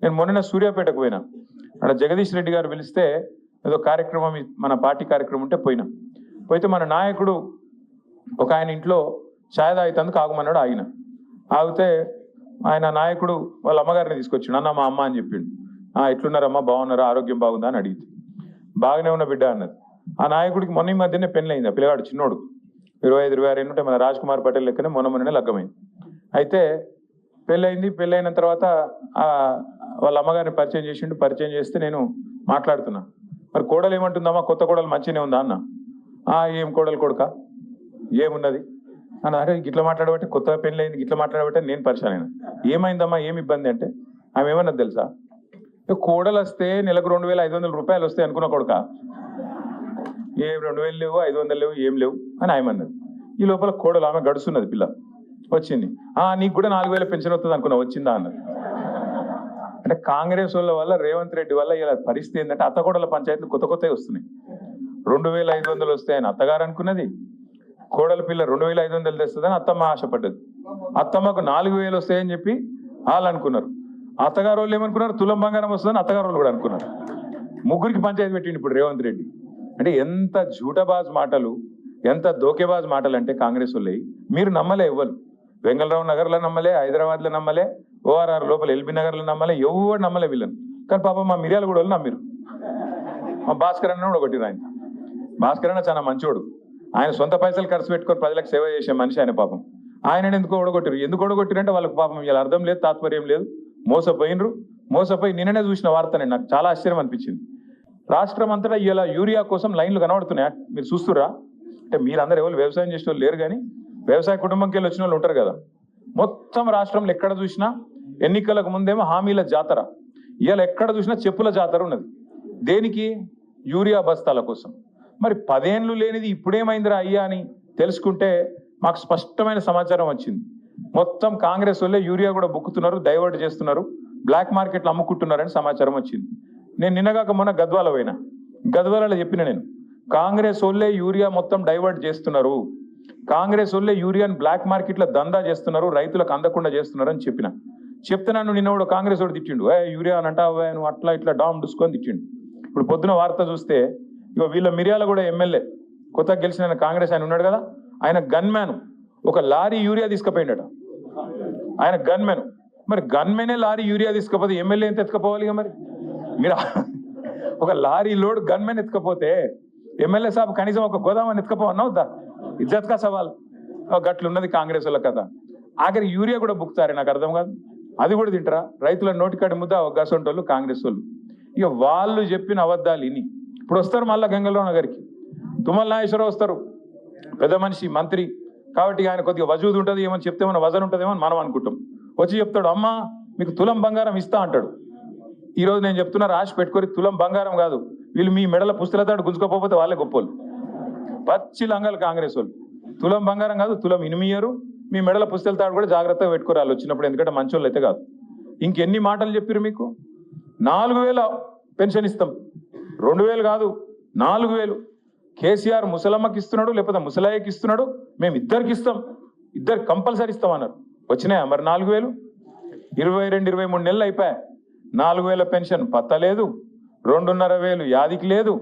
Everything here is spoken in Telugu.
నేను మొన్న సూర్యాపేటకు పోయినా, అక్కడ జగదీష్ రెడ్డి గారు పిలిస్తే ఏదో కార్యక్రమం మన పార్టీ కార్యక్రమం ఉంటే పోయితే మన నాయకుడు ఒక ఆయన ఇంట్లో ఛాయ్ తాగుతందుకు ఆగమన్నాడు. ఆగితే ఆయన నాయకుడు వాళ్ళ అమ్మగారిని తీసుకొచ్చిండు. అన్న మా అమ్మ అని చెప్పిండు. ఎట్లున్నారమ్మా, బాగున్నారా, ఆరోగ్యం బాగుందా అని అడిగింది. బాగానే ఉన్న బిడ్డ అన్నది. ఆ నాయకుడికి మొన్న ఈ మధ్యనే పెళ్ళయింది. ఆ పిల్లగాడు చిన్నోడు 25-26 ఉంటే మన రాజ్ కుమార్ పటేల్ లెక్కనే మొన్ననే లగ్గమైంది. అయితే పెళ్ళైన తర్వాత వాళ్ళ అమ్మగారిని పరిచయం చేసిండు. పరిచయం చేస్తే నేను మాట్లాడుతున్నా, మరి కోడలు ఏమంటుందమ్మా, కొత్త కోడలు మంచిగానే ఉందా అన్న. ఏం కోడలు కొడుక ఏమున్నది అన్న. అరే గిట్లా మాట్లాడబట్టే, కొత్తగా పెళ్ళయింది గిట్లా మాట్లాడబట్టే నేను పరిచయం అయినా. ఏమైందమ్మా, ఏమి ఇబ్బంది అంటే ఆమె ఏమన్నది తెలుసా, కోడలు వస్తే నెలకు 2500 రూపాయలు వస్తాయి అనుకున్న కొడుక, ఏం 2000 లేవు 500 లేవు ఏం లేవు అని ఆయమన్నది. ఈ లోపల కోడలు ఆమె గడుస్తున్నది, పిల్ల వచ్చింది. నీకు కూడా 4000 పెన్షన్ వస్తుంది అనుకున్నా, వచ్చిందా అన్నది. అంటే కాంగ్రెస్ వాళ్ళ వల్ల, రేవంత్ రెడ్డి వల్ల ఇలా పరిస్థితి ఏంటంటే అత్తకోడల పంచాయతీలు కొత్తవి వస్తున్నాయి. 2500 వస్తాయని అత్తగారు అనుకున్నది, కోడల పిల్ల 2500 తెస్తుందని అత్తమ్మ ఆశపడ్డది. అత్తమ్మకు 4000 వస్తాయని చెప్పి వాళ్ళు అనుకున్నారు. అత్తగారు వాళ్ళు ఏమనుకున్నారు, తులం బంగారం వస్తుందని అత్తగారు వాళ్ళు కూడా అనుకున్నారు. ముగ్గురికి పంచాయతీ పెట్టిండు ఇప్పుడు రేవంత్ రెడ్డి. అంటే ఎంత జూటబాజ్ మాటలు, ఎంత దోకేబాజ్ మాటలు అంటే కాంగ్రెస్ వాళ్ళవి. మీరు నమ్మలే ఎవ్వరు, వెంగళరావు నగర్లో నమ్మలే, హైదరాబాద్లో నమ్మలే, ఓఆర్ఆర్ లోపల ఎల్బీ నగర్లో నమ్మలే, ఎవరు నమ్మలే వీళ్ళని. కానీ పాపం మా మిర్యాల కూడా నమ్మిరు. మా భాస్కర్ అన్న కూడా కొట్టిరు. భాస్కర్ అన్న చాలా మంచోడు, ఆయన సొంత పైసలు ఖర్చు పెట్టుకొని ప్రజలకు సేవ చేసే మనిషి ఆయన. పాపం ఆయన ఎందుకు ఓడగొట్టిరంటే వాళ్ళకి పాపం ఇలా అర్థం లేదు, తాత్పర్యం లేదు, మోసపోయి నిన్ననే చూసిన వార్త నాకు చాలా ఆశ్చర్యం అనిపించింది. రాష్ట్రం అంతటా ఇలా యూరియా కోసం లైన్లు కనబడుతున్నాయా, మీరు చూస్తురా? అంటే మీరందరూ ఎవరు వ్యవసాయం చేసే వాళ్ళు లేరు, కానీ వ్యవసాయ కుటుంబంకి వెళ్ళి వచ్చిన వాళ్ళు ఉంటారు కదా. మొత్తం రాష్ట్రంలో ఎక్కడ చూసినా ఎన్నికలకు ముందేమో హామీల జాతర, ఇవాళ ఎక్కడ చూసినా చెప్పుల జాతర ఉన్నది. దేనికి? యూరియా బస్తాల కోసం. మరి 10 ఏళ్ళు లేనిది ఇప్పుడేమైందిరా అయ్యా అని తెలుసుకుంటే మాకు స్పష్టమైన సమాచారం వచ్చింది. మొత్తం కాంగ్రెస్ వాళ్ళే యూరియా కూడా బుక్కుతున్నారు, డైవర్ట్ చేస్తున్నారు, బ్లాక్ మార్కెట్లు అమ్ముకుంటున్నారని సమాచారం వచ్చింది. నేను నిన్నగాక మొన్న గద్వాలలో చెప్పిన, నేను కాంగ్రెస్ వాళ్ళే యూరియా మొత్తం డైవర్ట్ చేస్తున్నారు, కాంగ్రెస్ వాళ్ళే యూరియాని బ్లాక్ మార్కెట్లో దందా చేస్తున్నారు, రైతులకు అందకుండా చేస్తున్నారు అని చెప్తే నన్ను నిన్న కూడా కాంగ్రెస్ వాడు తిట్టిండు. యూరియా అని అంటావా నువ్వు, అట్లా ఇట్లా డామ్ డుసుకొని తిట్టిండు. ఇప్పుడు పొద్దున వార్త చూస్తే ఇక వీళ్ళ మిర్యాల కూడా ఎమ్మెల్యే కొత్తగా గెలిచిన కాంగ్రెస్ ఆయన ఉన్నాడు కదా, ఆయన గన్మ్యాన్ ఒక లారీ యూరియా తీసుకుపోయిండట. ఆయన గన్మెన్. మరి గన్మెనే లారీ యూరియా తీసుకపోతే ఎమ్మెల్యే ఎంత ఎత్తుకపోవాలి? ఇక మరి మీరు ఒక లారీ లోడ్ గన్మెన్ ఎత్తుకపోతే ఎమ్మెల్యే సాబ్ కనీసం ఒక గోదామని ఎత్తుకపోవన్నా వద్దా? ఇజ్జత్ కా సవాల్. గట్లున్నది కాంగ్రెస్ వాళ్ళ కథ. ఆఖరి యూరియా కూడా బుక్తారే, నాకు అర్థం కాదు. అది కూడా తింటారా? రైతుల నోటికాడి ముద్ద గసంటోళ్ళు కాంగ్రెస్ వాళ్ళు. ఇక వాళ్ళు చెప్పిన అబద్ధాలు ఇని ఇప్పుడు వస్తారు మళ్ళా గంగలరావు నగర్కి. తుమ్మల నాగేశ్వరరావు వస్తారు, పెద్ద మనిషి, మంత్రి కాబట్టి ఆయన కొద్దిగా వజూదు ఉంటుంది, ఏమని చెప్తే మన వజన్ ఉంటుందేమో అని మనం అనుకుంటాం. వచ్చి చెప్తాడు, అమ్మ మీకు తులం బంగారం ఇస్తా అంటాడు. ఈరోజు నేను చెప్తున్నా, రాసి పెట్టుకొని తులం బంగారం కాదు, వీళ్ళు మీ మెడల పుస్తలతాడు గుంజుకోకపోతే వాళ్ళే గొప్పలు. పచ్చి లంగాలు కాంగ్రెస్ వాళ్ళు. తులం బంగారం కాదు, తులం ఇనిమియరు, మీ మెడల పుస్తలతాడు కూడా జాగ్రత్తగా పెట్టుకోరాలి వచ్చినప్పుడు, ఎందుకంటే మంచోళ్ళు అయితే కాదు. ఇంకెన్ని మాటలు చెప్పారు మీకు? 4000 పెన్షన్ ఇస్తాం, 2000 కాదు 4000. కేసీఆర్ ముసలమ్మకి ఇస్తున్నాడు, లేకపోతే ముసలాయకి ఇస్తున్నాడు, మేము ఇద్దరికి ఇస్తాం, ఇద్దరికి కంపల్సరీ ఇస్తాం అన్నారు. వచ్చినాయా మరి 4000? 22-23 నెలలు అయిపోయాయి, 4000 పెన్షన్ పత్తలేదు, 2500 యాదికి లేదు.